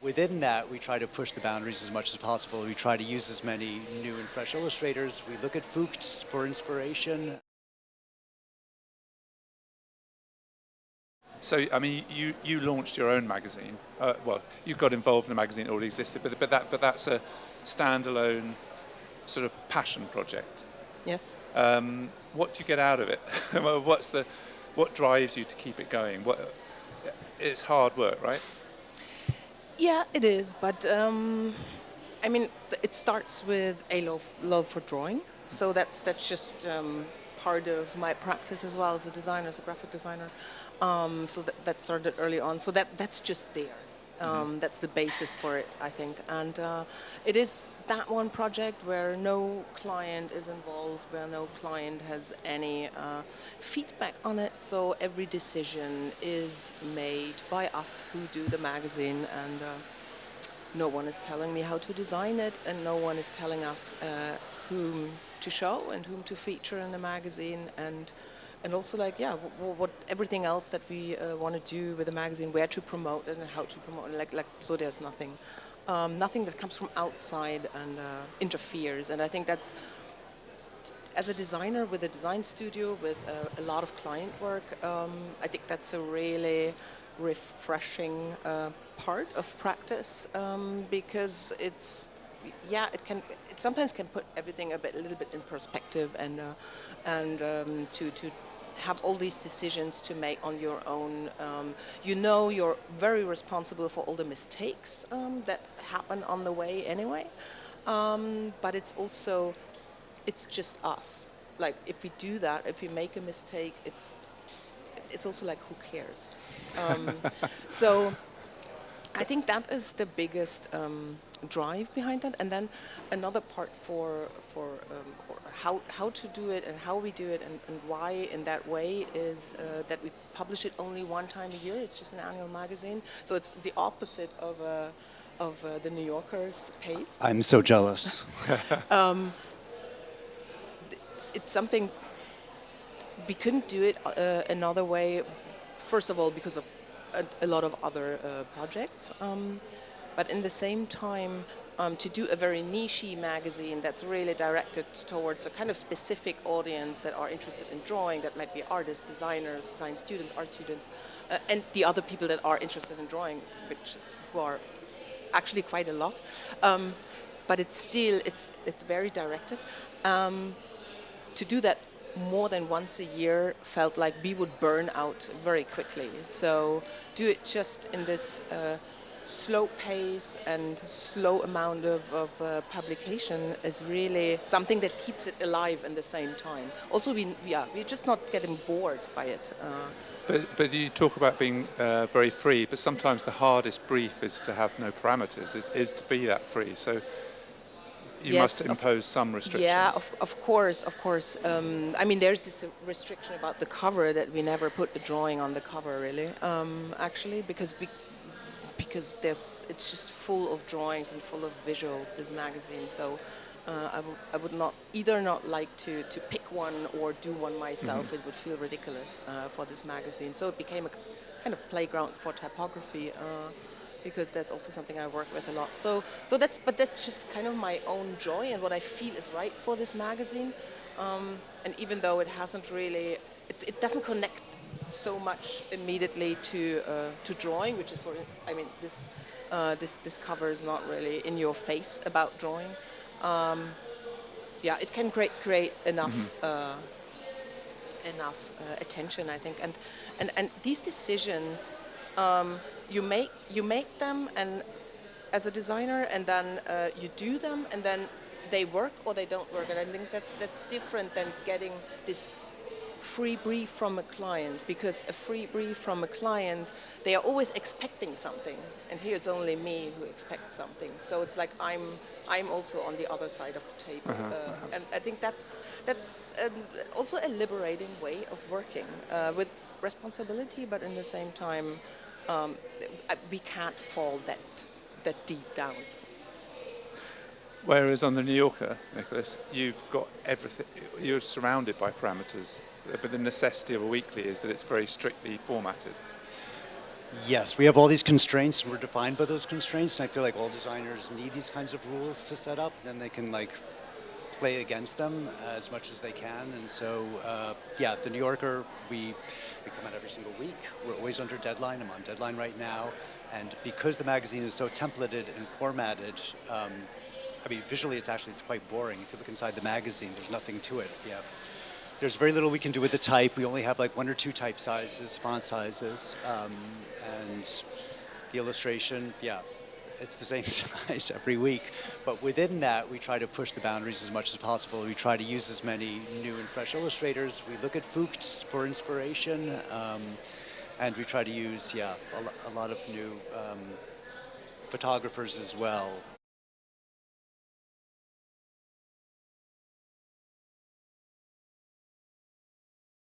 within that, we try to push the boundaries as much as possible. We try to use as many new and fresh illustrators. We look at FUKT for inspiration. So, I mean, you launched your own magazine. Well, you got involved in a magazine that already existed, but that's a standalone sort of passion project. Yes. What do you get out of it? What drives you to keep it going? It's hard work, right? Yeah, it is. But I mean, it starts with a love for drawing. So that's just part of my practice as well as a designer, as a graphic designer. So that started early on. So that's just there. That's the basis for it, I think. And it is that one project where no client is involved, where no client has any feedback on it. So every decision is made by us who do the magazine, and no one is telling me how to design it, and no one is telling us whom to show and whom to feature in the magazine, and also what everything else that we want to do with the magazine, where to promote and how to promote it. So there's nothing that comes from outside and interferes. And I think that's, as a designer with a design studio with a lot of client work, I think that's a really refreshing part of practice, because it sometimes can put everything a little bit in perspective, and to have all these decisions to make on your own. You're very responsible for all the mistakes that happen on the way anyway, but it's just us. Like, if we do that, if we make a mistake, it's also like, who cares? So I think that is the biggest drive behind that. And then another part for how to do it and how we do it and why in that way is that we publish it only one time a year. It's just an annual magazine, so it's the opposite of the New Yorker's pace. I'm so jealous. It's something we couldn't do it another way. First of all, because of a lot of other projects, but in the same time, to do a very niche-y magazine that's really directed towards a kind of specific audience that are interested in drawing, that might be artists, designers, design students, art students, and the other people that are interested in drawing, who are actually quite a lot. But it's very directed. To do that more than once a year felt like we would burn out very quickly. So do it just in this slow pace and slow amount of publication is really something that keeps it alive in the same time. Also, we're just not getting bored by it. But you talk about being very free, but sometimes the hardest brief is to have no parameters, is to be that free. So you must impose some restrictions. Yeah, of course. I mean, there's this restriction about the cover that we never put a drawing on the cover, really, actually, because it's just full of drawings and full of visuals, this magazine. So I would not like to pick one or do one myself. It would feel ridiculous for this magazine. So it became a kind of playground for typography, because that's also something I work with a lot. So that's just kind of my own joy and what I feel is right for this magazine. And even though it hasn't really, it doesn't connect so much immediately to drawing, which is this cover is not really in your face about drawing. It can create enough attention, I think, and these decisions. You make them, and as a designer, and then you do them, and then they work or they don't work. And I think that's different than getting this free brief from a client, because a free brief from a client, they are always expecting something, and here it's only me who expects something. So it's like I'm also on the other side of the table, and I think that's also a liberating way of working with responsibility, but in the same time. We can't fall that deep down. Whereas on the New Yorker, Nicholas, you've got everything. You're surrounded by parameters, but the necessity of a weekly is that it's very strictly formatted. Yes, we have all these constraints, and we're defined by those constraints, and I feel like all designers need these kinds of rules to set up, then they can like play against them as much as they can. And so, yeah, the New Yorker, we come out every single week. We're always under deadline. I'm on deadline right now. And because the magazine is so templated and formatted, I mean, visually it's quite boring. If you look inside the magazine, there's nothing to it. There's very little we can do with the type. We only have like 1 or 2 type sizes, font sizes, and the illustration, yeah, it's the same size every week. But within that, we try to push the boundaries as much as possible. We try to use as many new and fresh illustrators. We look at FUKT for inspiration, and we try to use, yeah, a lot of new photographers as well.